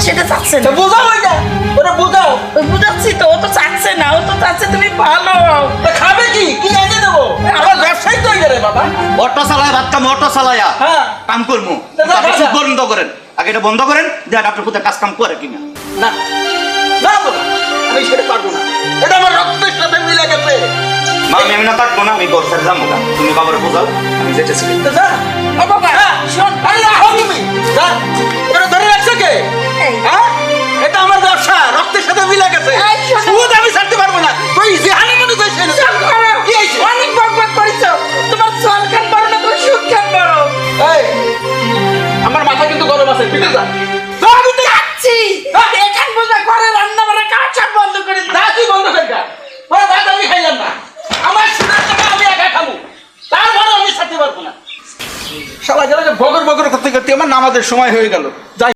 সেটা চাচ্ছে না। তো বোঝাও ওইটা, ওটা বোঝাও। ওই বুঝাচ্ছি তো, ও তো চাচ্ছে না, ও তো চাচ্ছে তুমি ভালো হও। তা খাবে কি কি এনে দেবো? আমার ব্যবসায়ী তো হয়ে গেলে বাবা। অটো চালায় ভাত কাম অটো চালায়া হ্যাঁ। কাম করবো। তা যা, আপনি যা, সুদ যা। বন্ধ করেন, আগে এটা বন্ধ করেন, দেন আপনার কোথায় কাজ কাম করে কিনা। না না বাবা, আমি সেটা পারবো না, এটা আমার রক্তের সাথে মিলে গেছে। মা আমি না কাটবো না, আমি বর্ষার যাবো না, তুমি বাবারে বোঝাও, আমি যেতেছি। তো যা। ও বাবা হ্যাঁ। শোন, আরে রাখো তুমি, যা। এটা ধরে রাখছো কে? এই। হ্যাঁ? এটা আমার ব্যবসা, রক্তের সাথে মিলে গেছে। এই শোনো। সুদ আমি ছাড়তে পারবো না, তুই যেহানে মনে চাই সেখানে চুপ করো। কি হয়েছে? অনেক বকবক করেছো। তোমার চল খান বড় না, তোমার সুদ খান বড়। এই, আমার মাথা কিন্তু গরম আছে, ঠিক আছে? যা ভিতরে। যাচ্ছি। এখান বোঝা ঘরে রান্না বান্না কাজ সব বন্ধ করে দিই। যা তুই বন্ধ করে যা। ওই ভাত আমি খাইলাম না, আমার সুদের টাকা আমি একা খাবো, তারপরে আমি ছাড়তে পারবো না। শালা গেলে বগর বগর করতে করতে আমার নামাজের সময় হয়ে গেল।